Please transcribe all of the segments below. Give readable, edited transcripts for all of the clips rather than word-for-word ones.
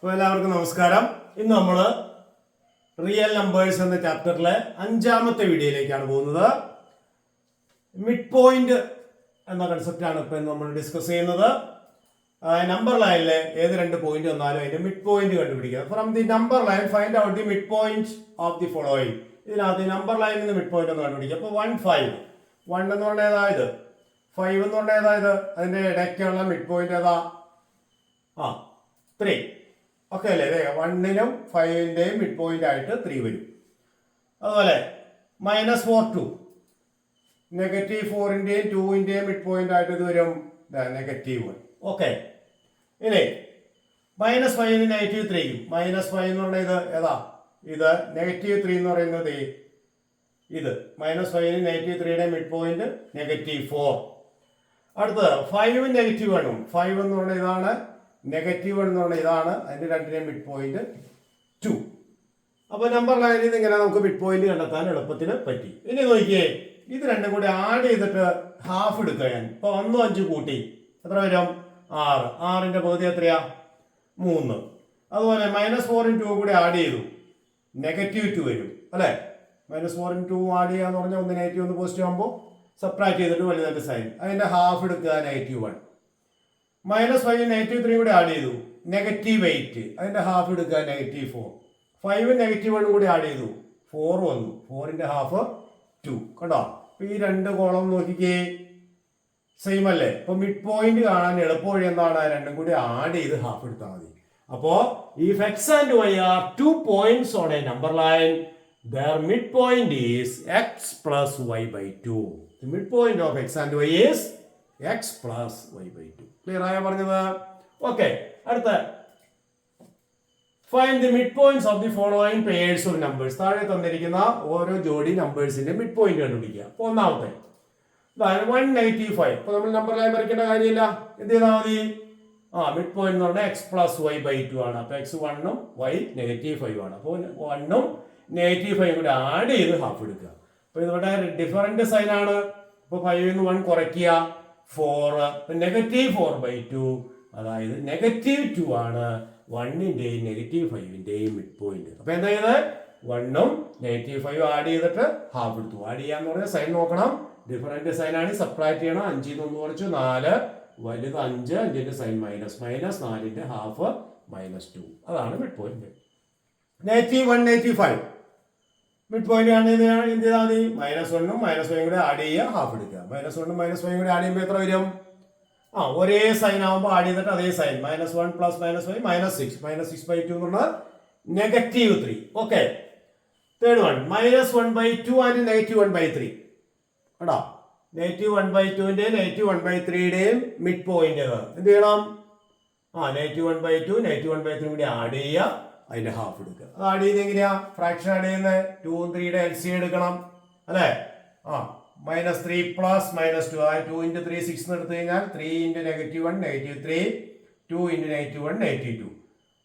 അപ്പോൾ എല്ലാവർക്കും നമസ്കാരം. ഇന്ന് നമ്മൾ റിയൽ നമ്പേഴ്സ് എന്ന ചാപ്റ്ററിലെ 5ാമത്തെ വീഡിയോയിലേക്കാണ് പോകുന്നത്. മിഡ് പോയിന്റ് എന്ന കൺസെപ്റ്റാണ് ഇപ്പം നമ്മൾ ഡിസ്കസ് ചെയ്യുന്നത്. നമ്പർ ലൈനിലെ ഏത് രണ്ട് പോയിന്റ് വന്നാലും അതിന്റെ മിഡ് പോയിന്റ് കണ്ടുപിടിക്കുക. From the number line find out the mid point of the following. ഇതിനകത്ത് നമ്പർ ലൈനിൽ നിന്ന് മിഡ് പോയിന്റ് ഒന്ന് കണ്ടുപിടിക്കുക. അപ്പോൾ 1 5 1 എന്ന് പറഞ്ഞ ഏതായത്, 5 എന്ന് പറഞ്ഞ ഏതായത്, അതിന്റെ ഇടയ്ക്കുള്ള മിഡ് പോയിന്റ് ഏതാ? 3. ഓക്കെ അല്ലേ? 1നും 5ന്റെയും മിഡ് പോയിന്റ് ആയിട്ട് 3 വരും. അതുപോലെ -4 2 -4ന്റെയും 2ന്റെയും മിഡ് പോയിന്റ് ആയിട്ട് ഇത് വരും -1. ഓക്കെ, ഇനി -5ന് -3യും -5 എന്ന് പറഞ്ഞ ഇത് ഏതാ? ഇത് -3 എന്ന് പറയുന്നത് ഇത് -5ന് -3യുടെ മിഡ് പോയിന്റ് -4. അടുത്തത് 5ഉം -1ഉം 5 എന്ന് പറഞ്ഞ ഇതാണ്, -1 എന്ന് പറഞ്ഞ ഇതാണ്, അതിന്റെ രണ്ടിനെയും മിഡ് പോയിന്റ് 2. അപ്പോൾ നമ്പർ ലൈനിൽ നിന്ന് ഇങ്ങനെ നമുക്ക് മിഡ് പോയിന്റ് കണ്ടെത്താൻ എളുപ്പത്തിന് പറ്റി. ഇനി നോക്കിയേ, ഇത് രണ്ടും കൂടി ആഡ് ചെയ്തിട്ട് ഹാഫ് എടുക്കുക. ഞാൻ ഇപ്പൊ 1 5 കൂട്ടി എത്ര വരും? 6. 6ന്റെ പകുതി എത്രയാ? 3. അതുപോലെ -4നും 2 കൂടി ആഡ് ചെയ്തു, -2 വരും അല്ലെ? -4നും 2 ആഡ് ചെയ്യാന്ന് പറഞ്ഞാൽ ഒന്ന് നെഗറ്റീവ് ഒന്ന് പോസിറ്റീവ് ആകുമ്പോൾ സബ്ട്രാക്ട് ചെയ്തിട്ട് വലുതായിട്ട് സൈൻ, അതിന്റെ ഹാഫ് എടുക്കുക -1. -5 -3 കൂടി ആഡ് ചെയ്തു, -8. അതിന്റെ ഹാഫ് എടുക്കുക -4. 5 -1 കൂടി ആഡ് ചെയ്തു, 4 വന്നു, 4ന്റെ ഹാഫ് 2. കണ്ടോ? അപ്പൊ ഈ രണ്ട് കോളം നോക്കിക്കേ, സെയിം അല്ലേ? അപ്പൊ മിഡ് പോയിന്റ് കാണാൻ എളുപ്പവഴി എന്താണ്? രണ്ടും കൂടി ആഡ് ചെയ്ത് ഹാഫ് എടുത്താൽ മതി. അപ്പോ if x and y are 2 points on a number line, their midpoint is x plus y by 2. The midpoint of x and y is x plus y by 2. Clear ആയ പറഞ്ഞത്? Okay, അടുത്ത find the mid points of the following pairs of numbers. താഴെ തന്നിരിക്കുന്ന ഓരോ ജോഡി നമ്പേഴ്സിന്റെ mid point കണ്ടുപിടിക്കുക. അപ്പൊ ഒന്നാമത്തെ 1 5. അപ്പൊ നമ്മൾ നമ്പർ ലൈൻ വരയ്ക്കേണ്ട കാര്യമില്ല, എന്ത് ചെയ്താൽ മതി? മിഡ് പോയിന്റ് എന്ന് പറഞ്ഞാൽ എക്സ് പ്ലസ് വൈ ബൈ 2 ആണ്. അപ്പൊ x 1ഉം y -5 ആണ്. അപ്പോൾ 1ഉം -5 കൂടി ആഡ് ചെയ്ത് ഹാഫ് എടുക്കുക. അപ്പൊ ഇതിവിടെ ഡിഫറന്റ് സൈൻ ആണ്. അപ്പൊ 5ന്ന് 1 കുറയ്ക്കുക, 4 -4/2, അതായത് -2 ആണ് 1ന്റെയും -5ന്റെയും മിഡ് പോയിന്റ്. അപ്പൊ എന്താ ചെയ്ത്? 1ഉം -5 ആഡ് ചെയ്തിട്ട് ഹാഫ് എടുത്തു. ആഡ് ചെയ്യാന്ന് പറഞ്ഞാൽ സൈൻ നോക്കണം, ഡിഫറന്റ് സൈൻ ആണ്, സബ്ട്രാക്ട് ചെയ്യണം. 5ന്ന് 1 കുറച്ചു 4, വലുത് 5, 5ന്റെ സൈൻ -4ന്റെ ഹാഫ് -2. അതാണ് മിഡ് പോയിന്റ്. -1 -5 മിഡ് പോയിന്റ് ആണ്. എന്ത് ചെയ്താൽ മതി? -1ഉം -5 കൂടെ ആഡ് ചെയ്യുക, ഹാഫ് എടുക്കുക. -1ഉം -5 കൂടെ ആഡ് ചെയ്യുമ്പോൾ എത്ര വരും? ഒരേ സൈൻ ആവുമ്പോൾ ആഡ് ചെയ്തിട്ട് അതേ സൈൻ, -1 + -5 -6/2 എന്ന് പറഞ്ഞാൽ -3. Okay, third one -1/2 and -1/3. കേട്ടോ, -1/2ന്റെ -1/3യുടെയും മിഡ് പോയിന്റ് എന്ത് ചെയ്യണം? -1/2 -1/3 കൂടി ആഡ് ചെയ്യുക, അതിന്റെ ഹാഫ് എടുക്കുക. അത് ആഡ് ചെയ്ത് എങ്ങനെയാ ഫ്രാക്ഷൻ ആഡ് ചെയ്യുന്നത്? 2ഉം 3യുടെ LCM എടുക്കണം അല്ലെ? -3 + -2, അതായത് 2 × 3 6 എടുത്തു കഴിഞ്ഞാൽ 3 × -1 -3, 2 × -1 -2.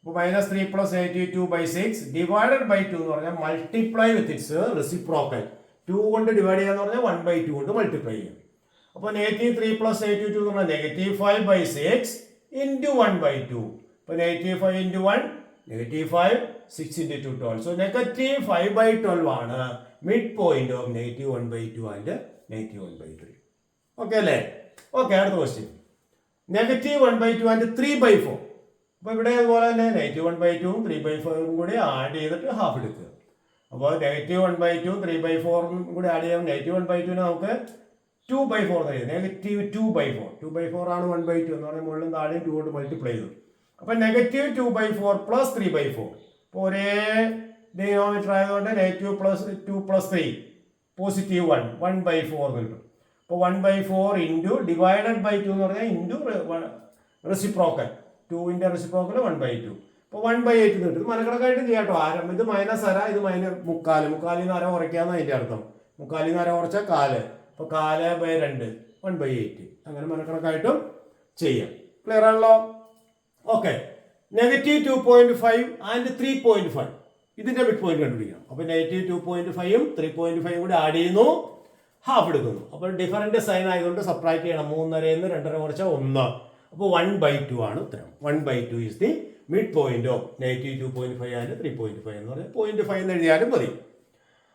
അപ്പോൾ -3 + -2/6 ഡിവൈഡഡ് ബൈ 2 എന്ന് പറഞ്ഞാൽ മൾട്ടിപ്ലൈ വിത്ത് ഇറ്റ്സ് റെസിപ്രോക്കൽ. 2 കൊണ്ട് ഡിവൈഡ് ചെയ്യാന്ന് പറഞ്ഞാൽ 1/2 കൊണ്ട് മൾട്ടിപ്ലൈ ചെയ്യും. അപ്പോൾ -3 + -2 എന്ന് പറഞ്ഞാൽ -5/6 × 1/2. അപ്പോൾ -5 × 1 -5, 6 × 2 12. So -5/12 ആണ് mid point of -1/2 and -1/3. Okay അല്ലേ? ഓക്കെ, അടുത്ത ക്വസ്റ്റ്യൻ -1/2 ആൻഡ് 3/4. അപ്പൊ ഇവിടെ അതുപോലെ തന്നെ -1/2ഉം 3/4ഉം കൂടി ആഡ് ചെയ്തിട്ട് ഹാഫ് എടുക്കുക. അപ്പോൾ -1/2 3/4 കൂടി ആഡ് ചെയ്യാം. -1/2ന് നമുക്ക് 2/4 -2/4. 2/4 ആണ് 1/2 എന്ന് പറഞ്ഞാൽ മുകളിലും താഴെയും 2 കൊണ്ട് മൾട്ടിപ്ലൈ ചെയ്തു. അപ്പൊ -2/4 + 3/4. അപ്പോൾ ഒരേ ഡിനോമിനേറ്റർ ആയതുകൊണ്ട് -2 + 2 + 3 +1 1/4 എന്ന് കിട്ടും. അപ്പോൾ 1/4 ഇൻറ്റു ഡിവൈഡഡ് ബൈ 2 എന്ന് പറഞ്ഞാൽ ഇൻറ്റു റെസിപ്രോക്കൽ. 2ന്റെ റെസിപ്രോക്കൽ 1/2. അപ്പോൾ 1/8 കിട്ടും. ഇത് മനക്കണക്കായിട്ട് ചെയ്യാട്ടോ. ഇത് -1/2, ഇത് -3/4. 3/4 അര കുറയ്ക്കാന്ന് അതിന്റെ അർത്ഥം. 3/4 അര കുറച്ചാൽ 4. അപ്പൊ 4/2 1/8. അങ്ങനെ മനക്കണക്കായിട്ടും ചെയ്യാം. ക്ലിയർ ആണല്ലോ? ഓക്കെ, -2.5 ആൻഡ് 3.5 ഇതിന്റെ മിഡ് പോയിന്റ് കണ്ടുപിടിക്കണം. അപ്പൊ -2.5ഉം 3.5ഉം കൂടി ആഡ് ചെയ്യുന്നു, ഹാഫ് എടുക്കുന്നു. അപ്പോൾ ഡിഫറന്റ് സൈൻ ആയതുകൊണ്ട് സബ്ട്രാക്ട് ചെയ്യണം. 3.5 2.5 കുറച്ചാൽ 1. അപ്പോൾ 1/2 ആണ് ഉത്തരം. 1/2 is the mid point of -2.5 and 3.5 എന്ന് പറഞ്ഞാൽ 0.5 എന്ന് എഴുതിയാലും മതി.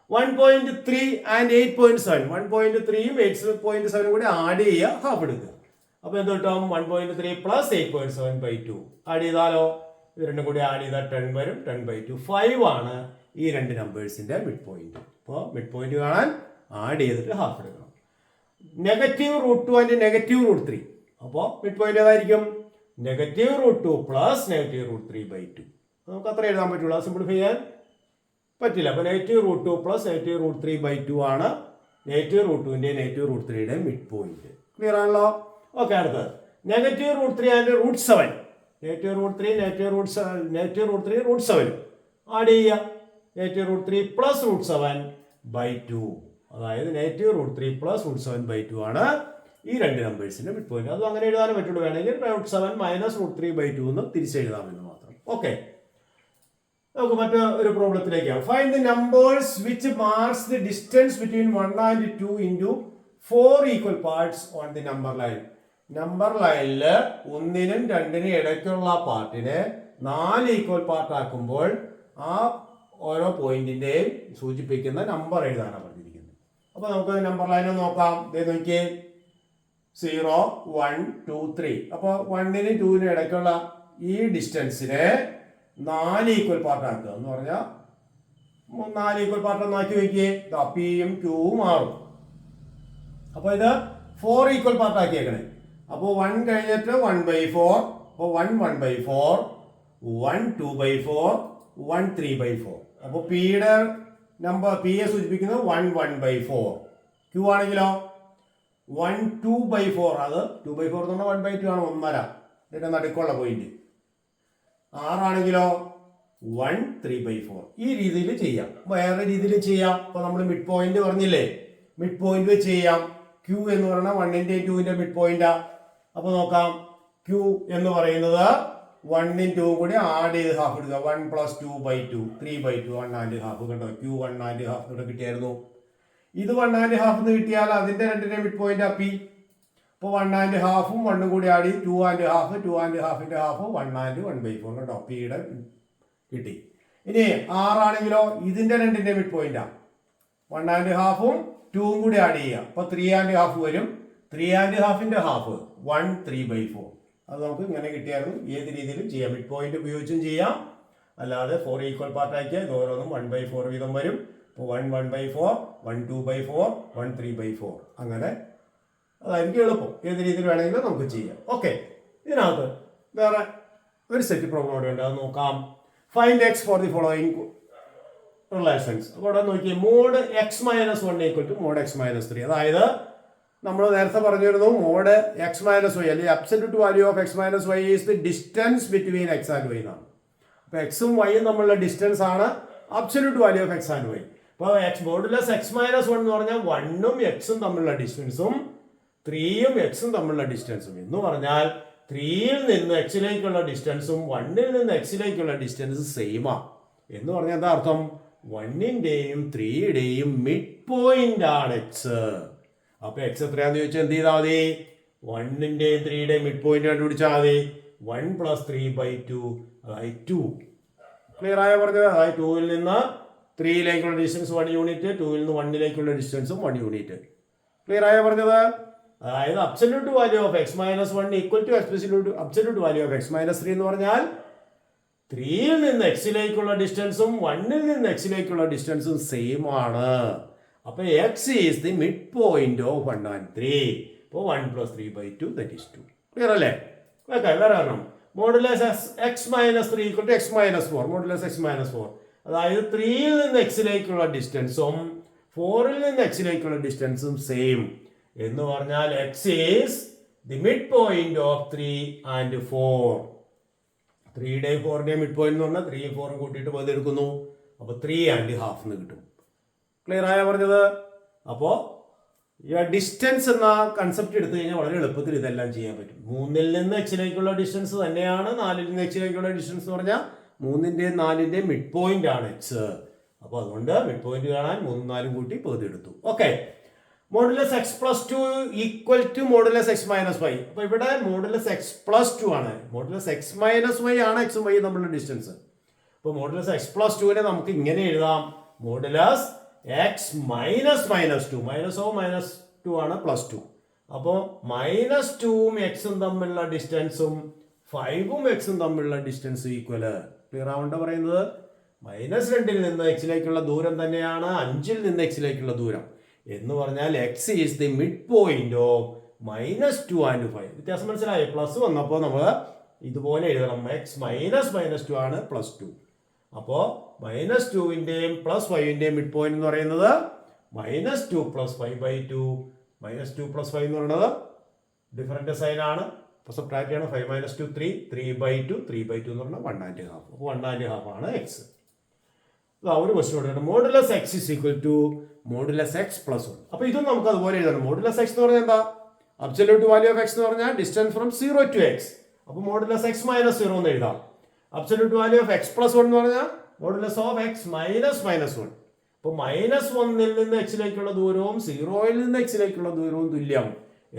1.3 ആൻഡ് 8.7 1.3യും 8.7 കൂടി ആഡ് ചെയ്യുക, ഹാഫ് എടുക്കുക. അപ്പൊ എന്ത് കിട്ടും? 1.3 പ്ലസ് 8.7/2 ആഡ് ചെയ്താലോ? ഇത് രണ്ടും കൂടി ആഡ് ചെയ്താൽ 10 വരും. 10/2 5 ആണ് ഈ രണ്ട് നമ്പേഴ്സിന്റെ മിഡ് പോയിന്റ്. അപ്പോൾ മിഡ് പോയിന്റ് കാണാൻ ആഡ് ചെയ്തിട്ട് ഹാഫ് എടുക്കണം. -√2 ആൻഡ് -√3. അപ്പോൾ മിഡ് പോയിന്റ് ഏതായിരിക്കും? -√2 പ്ലസ് -√3/2. നമുക്ക് അത്ര എഴുതാൻ പറ്റുള്ളൂ. സിംപ്ലിഫൈ ചെയ്യാൻ പറ്റില്ല. അപ്പൊ -√2 പ്ലസ് -√3/2 ആണ് -√2ന്റെ -√3യുടെ മിഡ് പോയിന്റ്. ക്ലിയർ ആണല്ലോ? ഓക്കെ, അടുത്തത് -√3 ആൻഡ് √7. -√3 √7 ആഡ് ചെയ്യുക. -√3 പ്ലസ് √7/2. അതായത് -√3 പ്ലസ് √7/2 ആണ് ഈ രണ്ട് നമ്പേഴ്സിന്റെ മിഡ് പോയിന്റ്. അതും അങ്ങനെ എഴുതാനും പറ്റുള്ളൂ. വേണമെങ്കിൽ √7 മൈനസ് √3/2 എന്ന് തിരിച്ചെഴുതാമെന്ന് മാത്രം. ഓക്കെ, നമുക്ക് മറ്റൊരു പ്രോബ്ലത്തിലേക്കാണ്. Find the numbers which marks the distance between 1 and 2 into 4 equal parts on the number line. Number ലൈനിൽ 1നും 2നും ഇടയ്ക്കുള്ള പാർട്ടിനെ 4 ഈക്വൽ പാർട്ട് ആക്കുമ്പോൾ ആ ഓരോ പോയിന്റിന്റെയും സൂചിപ്പിക്കുന്ന നമ്പർ എഴുതാനാണ് പറഞ്ഞിരിക്കുന്നത്. അപ്പൊ നമുക്ക് നമ്പർ ലൈൻ നോക്കാം. നോക്കിയേ, 0 1 2 3. അപ്പോൾ 1നും 2നും ഇടയ്ക്കുള്ള ഈ ഡിസ്റ്റൻസിനെ 4 ഈക്വൽ പാർട്ട് ആക്കുക എന്ന് പറഞ്ഞാൽ 4 ഈക്വൽ പാർട്ട് ഒന്നാക്കി വയ്ക്കേ. പിയും ക്യൂവും മാറും. അപ്പൊ ഇത് 4 ഈക്വൽ പാർട്ട് ആക്കിയേക്കണേ. അപ്പോൾ 1 കഴിഞ്ഞിട്ട് 1/4. അപ്പോൾ 1 1/4, 1 2/4, 1 3/4. അപ്പോൾ പിയുടെ നമ്പർ പിയെ സൂചിപ്പിക്കുന്നത് 1 1/4. ക്യൂ ആണെങ്കിലോ 1 2/4. അത് 2/4 എന്ന് പറഞ്ഞാൽ 1/2 ആണ്, 1.5 ഇതിന്റെ നടുക്കുള്ള പോയിന്റ്. 6 ആണെങ്കിലോ 1 3/4. ഈ രീതിയിൽ ചെയ്യാം. വേറെ രീതിയിൽ ചെയ്യാം. അപ്പൊ നമ്മൾ മിഡ് പോയിന്റ് പറഞ്ഞില്ലേ, മിഡ് പോയിന്റ് വെച്ച് ചെയ്യാം. ക്യൂ എന്ന് പറഞ്ഞാൽ 1ന്റെയും 2ന്റെയും മിഡ് പോയിന്റാ. അപ്പൊ നോക്കാം, ക്യൂ എന്ന് പറയുന്നത് 1നും 2വും കൂടി ആഡ് ചെയ്ത് ഹാഫ് എടുക്കുക. 1 + 2/2 3/2 1.5 കണ്ടോ? ക്യൂ 1.5 ഇവിടെ കിട്ടിയായിരുന്നു. ഇത് 1.5 എന്ന് കിട്ടിയാൽ അതിന്റെ രണ്ടിന്റെയും മിഡ് പോയിന്റ് പി. അപ്പോൾ 1.5ഉം 1ഉം കൂടി ആഡ് ചെയ്ത് 2.5 2.5ന്റെ ഹാഫ് 1 and 1/4 കേട്ടോ. പിയുടെ കിട്ടി. ഇനി 6 ആണെങ്കിലോ ഇതിന്റെ രണ്ടിന്റെ മിഡ് പോയിന്റാ. 1.5ഉം 2ഉം കൂടി ആഡ് ചെയ്യുക. അപ്പൊ 3.5 വരും. 3.5ന്റെ ഹാഫ് 1 3/4. അത് നമുക്ക് ഇങ്ങനെ കിട്ടിയായിരുന്നു. ഏത് രീതിയിലും ചെയ്യാം. മിഡ് പോയിന്റ് ഉപയോഗിച്ചും ചെയ്യാം, അല്ലാതെ 4 ഈക്വൽ പാർട്ട് ആക്കിയാൽ ഇത് ഓരോന്നും 1/4 വീതം വരും. ഇപ്പോൾ 1 1/4, 1 2/4, 1 3/4. അങ്ങനെ അതായിരിക്കും എളുപ്പം. ഏത് രീതിയിൽ വേണമെങ്കിലും നമുക്ക് ചെയ്യാം. ഓക്കെ, ഇതിനകത്ത് വേറെ ഒരു സെറ്റ് പ്രോബ്ലം കൂടെ ഉണ്ട്, അത് നോക്കാം. Find X for the following relations. അവിടെ നോക്കിയേ, mod x - 1 equal to mod x - 3. അതായത് നമ്മൾ നേരത്തെ പറഞ്ഞിരുന്നു മോഡ് x - y അല്ലെങ്കിൽ absolute value of x - y is the distance between x and y എന്നാണ്. അപ്പോൾ എക്സും വൈയും തമ്മിലുള്ള ഡിസ്റ്റൻസ് ആണ് absolute value of x and y. അപ്പോൾ മോഡുലസ് x - 1 എന്ന് പറഞ്ഞാൽ 1ഉം xും തമ്മിലുള്ള ഡിസ്റ്റൻസും 3യും xും തമ്മിലുള്ള ഡിസ്റ്റൻസും എന്ന് പറഞ്ഞാൽ 3യിൽ നിന്ന് xിലേക്കുള്ള ഡിസ്റ്റൻസും 1ൽ നിന്ന് xിലേക്കുള്ള ഡിസ്റ്റൻസും സെയിമാ. എന്ന് പറഞ്ഞാൽ എന്താ അർത്ഥം? 1ന്റെയും 3യുടെയും മിഡ് പോയിന്റ് ആണ് x. അപ്പൊ x എത്രയാന്ന് ചോദിച്ചാൽ എന്ത് ചെയ്താൽ മതി? 1ന്റെയും 3യുടെയും മിഡ് പോയിന്റ് കണ്ടുപിടിച്ചാൽ മതി. 1 + 3/2 അതായത് 2. ക്ലിയർ ആയ പറഞ്ഞത്? അതായത് 2ൽ നിന്ന് 3യിലേക്കുള്ള ഡിസ്റ്റൻസ് 1 യൂണിറ്റ്, 2ൽ നിന്ന് 1ലേക്കുള്ള ഡിസ്റ്റൻസും 1 യൂണിറ്റ്. ക്ലിയർ ആയ പറഞ്ഞത്? അതായത് absolute value of x - 1 equal to absolute value of x - 3 എന്ന് പറഞ്ഞാൽ 3യിൽ നിന്ന് xിലേക്കുള്ള ഡിസ്റ്റൻസും 1ൽ നിന്ന് xിലേക്കുള്ള ഡിസ്റ്റൻസും സെയിം ആണ്. അപ്പൊ x is the mid point of 1 and 3. അപ്പോൾ 1 + 3/2 ദാറ്റ് ഈസ് 2. ക്ലിയർ അല്ലേ? ഓക്കെ, വേറെ കാരണം modulus x - 3 equal to x - 4. Modulus x - 4 അതായത് 3യിൽ നിന്ന് xിലേക്കുള്ള ഡിസ്റ്റൻസും 4ൽ നിന്ന് xിലേക്കുള്ള ഡിസ്റ്റൻസും സെയിം എന്ന് പറഞ്ഞാൽ x is the mid point of 3 and 4. 3യുടെയും 4ന്റെയും മിഡ് പോയിന്റ് എന്ന് പറഞ്ഞാൽ 3യും 4ഉം കൂട്ടിയിട്ട് പകുതി എടുക്കുന്നു. അപ്പോൾ 3.5 എന്ന് കിട്ടും. ക്ലിയർ ആയ പറഞ്ഞത്? അപ്പോൾ ഡിസ്റ്റൻസ് എന്ന കൺസെപ്റ്റ് എടുത്തു കഴിഞ്ഞാൽ വളരെ എളുപ്പത്തിൽ ഇതെല്ലാം ചെയ്യാൻ പറ്റും. 3ൽ നിന്ന് xിലേക്കുള്ള ഡിസ്റ്റൻസ് തന്നെയാണ് 4ൽ നിന്ന് xിലേക്കുള്ള ഡിസ്റ്റൻസ് എന്ന് പറഞ്ഞാൽ 3ന്റെയും 4ന്റെയും മിഡ് പോയിന്റ് ആണ് x. അപ്പോൾ അതുകൊണ്ട് മിഡ് പോയിന്റ് കാണാൻ 3ഉം 4ഉം കൂട്ടി പകുതി എടുത്തു. Okay, modulus x plus two equal to modulus x minus y. അപ്പൊ ഇവിടെ മോഡുലസ് എക്സ് പ്ലസ് ടു ആണ്, മോഡുലസ് എക്സ് മൈനസ് വൈ ആണ് എക്സും വൈ തമ്മിലുള്ള ഡിസ്റ്റൻസ്. അപ്പൊ മോഡുലസ് എക്സ് പ്ലസ് ടുവിനെ നമുക്ക് ഇങ്ങനെ എഴുതാം, modulus x minus minus two, minus two ആണ് പ്ലസ് ടു. അപ്പോൾ മൈനസ് ടുവും എക്സും തമ്മിലുള്ള ഡിസ്റ്റൻസും 5ഉം എക്സും തമ്മിലുള്ള ഡിസ്റ്റൻസ് ഈക്വല്. ക്ലിയർ ആവണ്ട പറയുന്നത്? -2 നിന്ന് എക്സിലേക്കുള്ള ദൂരം തന്നെയാണ് 5 നിന്ന് എക്സിലേക്കുള്ള ദൂരം. എന്ന് പറഞ്ഞാൽ X is the mid point of -2 and 5. വ്യത്യാസം മനസ്സിലായി? പ്ലസ് വന്നപ്പോൾ നമ്മൾ ഇതുപോലെ എഴുതണം, എക്സ് -2 ആണ് +2. അപ്പോൾ -2ന്റെയും +5ന്റെയും മിഡ് പോയിന്റ് എന്ന് പറയുന്നത് -2 + 5/2. -2 + 5 എന്ന് പറയുന്നത് ഡിഫറൻറ്റ് സൈൻ ആണ്, അപ്പോൾ സബ്ട്രാക്ട് ചെയ്യണം. 5 - 2 3, 3/2, 3/2 എന്ന് പറഞ്ഞാൽ 1.5. അപ്പോൾ 1.5 ആണ് എക്സ്. ഒരു ക്വസ്റ്റ്യൻ കൊടുക്കണം, modulus x is equal to modulus x plus 1. അപ്പോൾ ഇതും നമുക്ക് അതുപോലെ എഴുതണം. മോഡുലസ് എക്സ് എന്ന് പറഞ്ഞാൽ എന്താ? അബ്സല്യൂട്ട് വാല്യൂ ഓഫ് എക്സ് എന്ന് പറഞ്ഞാൽ ഡിസ്റ്റൻസ് ഫ്രം 0 to x. അപ്പോൾ മോഡുലസ് എക്സ് -0 എന്ന് എഴുതാം. Absolute value of X plus 1 എന്ന് പറഞ്ഞാൽ മോഡുലസ് ഓഫ് എക്സ് -1. അപ്പോൾ -1 നിന്ന് എക്സിലേക്കുള്ള ദൂരവും 0 നിന്ന് എക്സിലേക്കുള്ള ദൂരവും തുല്യം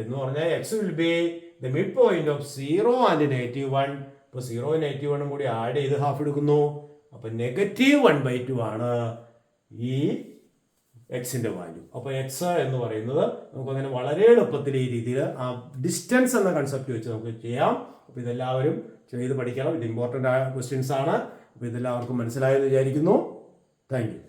എന്ന് പറഞ്ഞാൽ X will be the mid point of 0 and -1. ഇപ്പോൾ 0 -1 കൂടി ആഡ് ചെയ്ത് ഹാഫ് എടുക്കുന്നു. അപ്പോൾ -1/2 ആണ് ഈ എക്സിന്റെ വാല്യൂ. അപ്പോൾ എക്സ് എന്ന് പറയുന്നത് നമുക്കങ്ങനെ വളരെ എളുപ്പത്തിൽ ഈ രീതിയിൽ ആ ഡിസ്റ്റൻസ് എന്ന കൺസെപ്റ്റ് വെച്ച് നമുക്ക് ചെയ്യാം. അപ്പോൾ ഇതെല്ലാവരും ചെയ്ത് പഠിക്കണം. ഇത് ഇമ്പോർട്ടൻ്റ് ആയ ക്വസ്റ്റ്യൻസ് ആണ്. അപ്പോൾ ഇതെല്ലാവർക്കും മനസ്സിലായെന്ന് വിചാരിക്കുന്നു. Thank you.